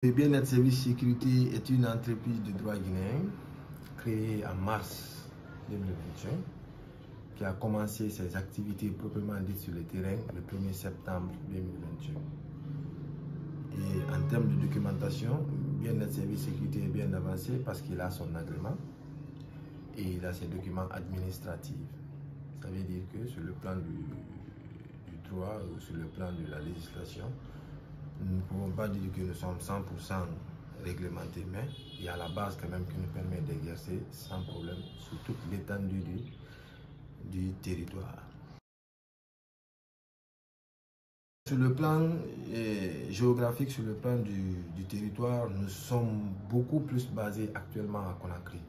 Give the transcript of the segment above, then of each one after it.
Le Bien-être Service Sécurité est une entreprise de droit guinéen créée en mars 2021 qui a commencé ses activités proprement dites sur le terrain le 1er septembre 2021. Et en termes de documentation, Bien-être Service Sécurité est bien avancé parce qu'il a son agrément et il a ses documents administratifs. Ça veut dire que sur le plan du droit ou sur le plan de la législation, nous ne pouvons pas dire que nous sommes 100% réglementés, mais il y a la base quand même qui nous permet d'exercer sans problème sur toute l'étendue du territoire. Sur le plan géographique, sur le plan du territoire, nous sommes beaucoup plus basés actuellement à Conakry.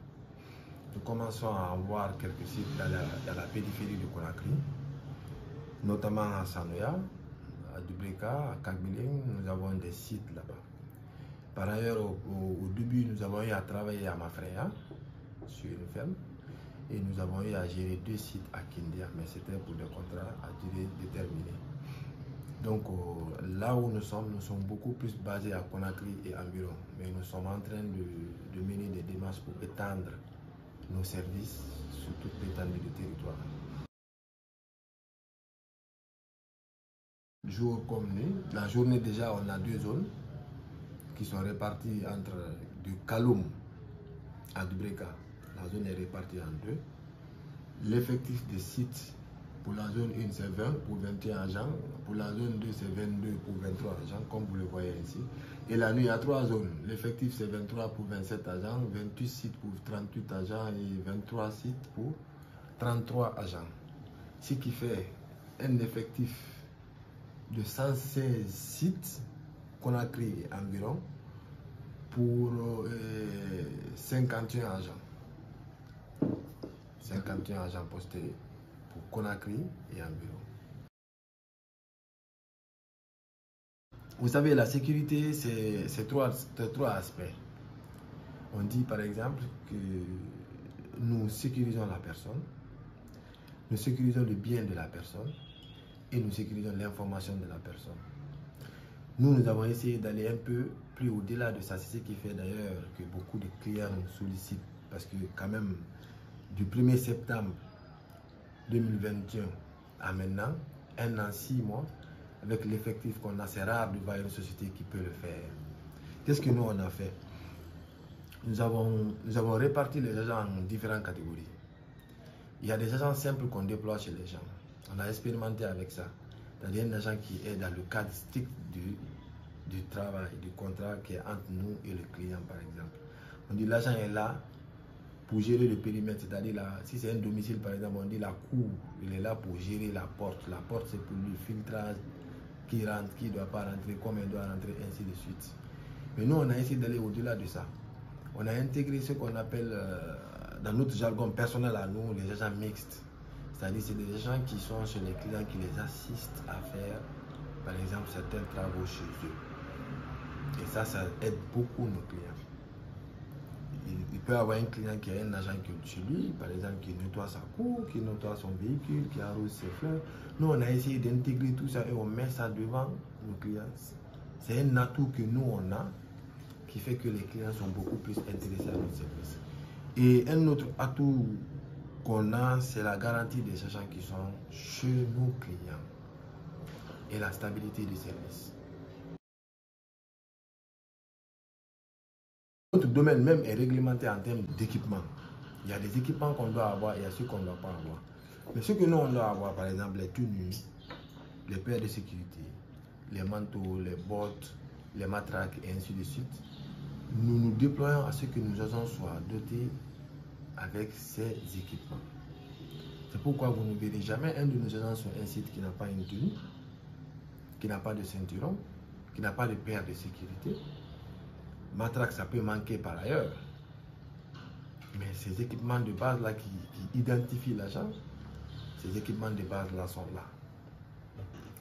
Nous commençons à avoir quelques sites dans la périphérie de Conakry, notamment à Sanoya, à Dubreka, à Kagbiling, nous avons des sites là-bas. Par ailleurs, au début, nous avons eu à travailler à Mafreya, sur une ferme, et nous avons eu à gérer 2 sites à Kindia, mais c'était pour des contrats à durée déterminée. Donc là où nous sommes beaucoup plus basés à Conakry et environ, mais nous sommes en train de mener des démarches pour étendre nos services sur toute l'étendue du territoire. Jour comme nuit, la journée déjà on a 2 zones qui sont réparties entre du Kaloum à Dubreka. La zone est répartie en 2. L'effectif des sites pour la zone 1 c'est 20 pour 21 agents, pour la zone 2 c'est 22 pour 23 agents comme vous le voyez ici. Et la nuit il y a 3 zones, l'effectif c'est 23 pour 27 agents, 28 sites pour 38 agents et 23 sites pour 33 agents. Ce qui fait un effectif de 116 sites Conakry environ pour 51 agents. 51 agents postés pour Conakry et environ. Vous savez, la sécurité, c'est trois aspects. On dit par exemple que nous sécurisons la personne, nous sécurisons le bien de la personne, et nous sécurisons l'information de la personne. Nous avons essayé d'aller un peu plus au-delà de ça. C'est ce qui fait d'ailleurs que beaucoup de clients nous sollicitent. Parce que quand même, du 1er septembre 2021 à maintenant, 1 an, 6 mois, avec l'effectif qu'on a, c'est rare de voir une société qui peut le faire. Qu'est-ce que nous on a fait? Nous avons réparti les agents en différentes catégories. Il y a des agents simples qu'on déploie chez les gens. On a expérimenté avec ça. C'est-à-dire un agent qui est dans le cadre strict du travail, du contrat qui est entre nous et le client, par exemple. On dit l'agent est là pour gérer le périmètre. C'est-à-dire, si c'est un domicile, par exemple, on dit la cour, il est là pour gérer la porte. La porte, c'est pour le filtrage, qui rentre, qui ne doit pas rentrer, comment il doit rentrer, ainsi de suite. Mais nous, on a essayé d'aller au-delà de ça. On a intégré ce qu'on appelle, dans notre jargon personnel à nous, les agents mixtes. C'est-à-dire c'est des gens qui sont chez les clients qui les assistent à faire, par exemple, certains travaux chez eux. Et ça aide beaucoup nos clients. Il peut avoir un client qui a un agent qui est chez lui, par exemple, qui nettoie sa cour, qui nettoie son véhicule, qui arrose ses fleurs. Nous, on a essayé d'intégrer tout ça et on met ça devant nos clients. C'est un atout que nous, on a, qui fait que les clients sont beaucoup plus intéressés à notre service. Et un autre atout qu'on a, c'est la garantie des agents qui sont chez nos clients et la stabilité du service. Notre domaine même est réglementé en termes d'équipement. Il y a des équipements qu'on doit avoir et il y a ceux qu'on ne doit pas avoir. Mais ce que nous, on doit avoir, par exemple, les tenues, les paires de sécurité, les manteaux, les bottes, les matraques et ainsi de suite, nous nous déployons à ce que nos agents soient dotés avec ces équipements. C'est pourquoi vous ne verrez jamais un de nos agents sur un site qui n'a pas une tenue, qui n'a pas de ceinturon, qui n'a pas de paire de sécurité. Matraque, ça peut manquer par ailleurs. Mais ces équipements de base là qui identifient l'agent, ces équipements de base là sont là.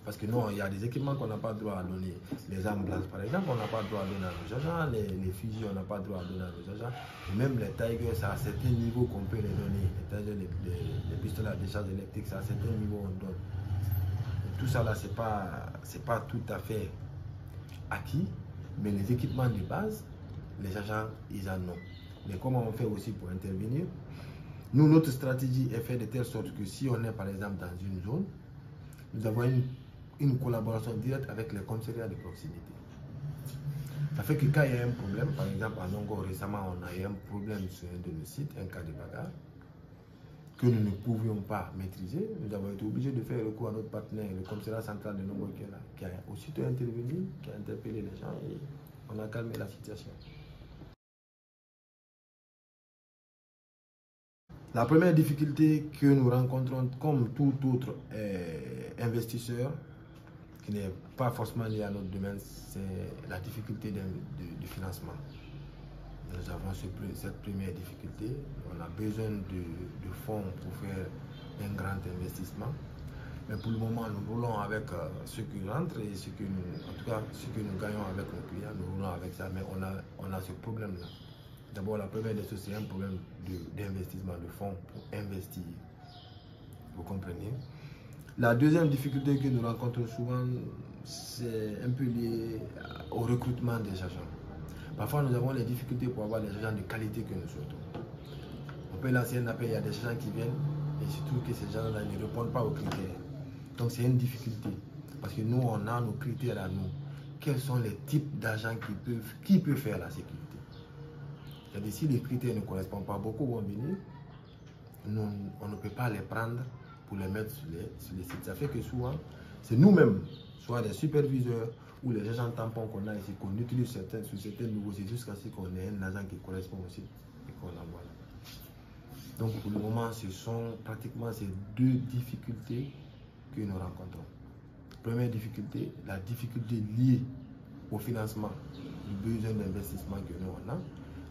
Parce que non, il y a des équipements qu'on n'a pas le droit à donner. Les armes blanches, par exemple, on n'a pas le droit à donner à nos agents. Les fusils, on n'a pas le droit à donner à nos agents. Et même les Tigers, c'est à certains niveaux qu'on peut les donner. Les Tigers, les pistolets à décharge électrique, c'est à certains niveaux on donne. Et tout ça là, c'est pas tout à fait acquis. Mais les équipements de base, les agents, ils en ont. Mais comment on fait aussi pour intervenir? Nous, notre stratégie est faite de telle sorte que si on est par exemple dans une zone, nous avons une collaboration directe avec les commissariats de proximité. Ça fait que quand il y a un problème, par exemple à Nongo récemment, on a eu un problème sur un de nos sites, un cas de bagarre, que nous ne pouvions pas maîtriser. Nous avons été obligés de faire recours à notre partenaire, le commissariat central de Nongo qui est là, qui a aussitôt intervenu, qui a interpellé les gens et on a calmé la situation. La première difficulté que nous rencontrons, comme tout autre investisseur, qui n'est pas forcément lié à notre domaine, c'est la difficulté de financement. Nous avons cette première difficulté. On a besoin de fonds pour faire un grand investissement. Mais pour le moment, nous roulons avec ce qui rentre et ce que nous, en tout cas, ce que nous gagnons avec nos clients, nous roulons avec ça. Mais on a ce problème-là. D'abord, la première des choses, c'est un problème d'investissement, de fonds pour investir. Vous comprenez? La deuxième difficulté que nous rencontrons souvent, c'est un peu lié au recrutement des agents. Parfois, nous avons les difficultés pour avoir des agents de qualité que nous souhaitons. On peut lancer un appel, il y a des gens qui viennent et il se trouve que ces gens-là ne répondent pas aux critères. Donc, c'est une difficulté parce que nous, on a nos critères à nous. Quels sont les types d'agents qui peuvent faire la sécurité? C'est-à-dire, si les critères ne correspondent pas, beaucoup vont venir. Nous, on ne peut pas les prendre pour les mettre sur les sites. Ça fait que souvent, c'est nous-mêmes, soit les superviseurs ou les agents tampons qu'on a ici, qu'on utilise sur certains nouveaux sites jusqu'à ce qu'on ait un agent qui correspond au site et qu'on l'envoie là. Donc pour le moment, ce sont pratiquement ces deux difficultés que nous rencontrons. Première difficulté, la difficulté liée au financement du besoin d'investissement que nous on a.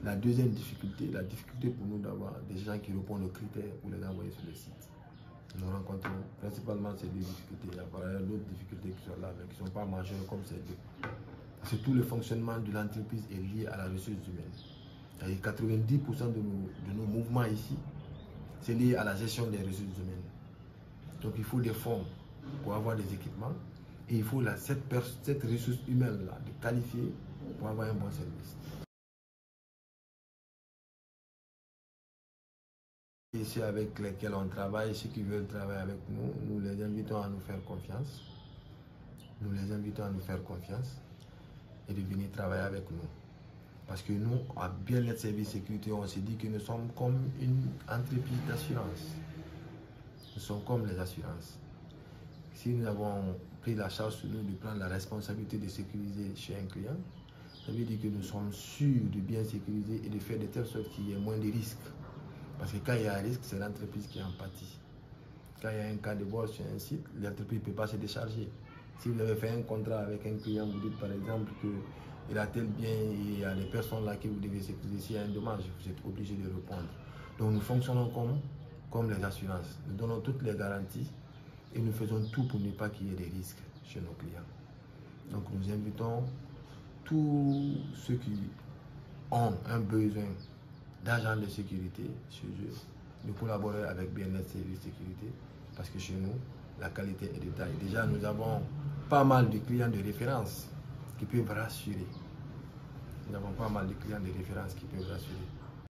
La deuxième difficulté, la difficulté pour nous d'avoir des gens qui répondent aux critères pour les envoyer sur le site. Nous rencontrons principalement ces deux difficultés. Il y a par ailleurs d'autres difficultés qui sont là, mais qui ne sont pas majeures comme ces deux. Parce que tout le fonctionnement de l'entreprise est lié à la ressource humaine. Et 90% de nos mouvements ici, c'est lié à la gestion des ressources humaines. Donc il faut des fonds pour avoir des équipements et il faut cette ressource humaine-là de qualifier pour avoir un bon service. Et ceux avec lesquels on travaille, ceux qui veulent travailler avec nous, nous les invitons à nous faire confiance. Nous les invitons à nous faire confiance et de venir travailler avec nous. Parce que nous, à Bien-être Service Sécurité, on s'est dit que nous sommes comme une entreprise d'assurance. Nous sommes comme les assurances. Si nous avons pris la charge sur nous de prendre la responsabilité de sécuriser chez un client, ça veut dire que nous sommes sûrs de bien sécuriser et de faire de telle sorte qu'il y ait moins de risques. Parce que quand il y a un risque, c'est l'entreprise qui en pâtit. Quand il y a un cas de vol sur un site, l'entreprise ne peut pas se décharger. Si vous avez fait un contrat avec un client, vous dites par exemple qu'il a tel bien et il y a des personnes là que vous devez sécuriser. S'il y a un dommage, vous êtes obligé de répondre. Donc nous fonctionnons comme les assurances. Nous donnons toutes les garanties et nous faisons tout pour ne pas qu'il y ait des risques chez nos clients. Donc nous invitons tous ceux qui ont un besoin d'agents de sécurité chez eux, de collaborer avec Bien-être Service Sécurité, parce que chez nous, la qualité est de taille. Déjà, nous avons pas mal de clients de référence qui peuvent rassurer. Nous avons pas mal de clients de référence qui peuvent rassurer.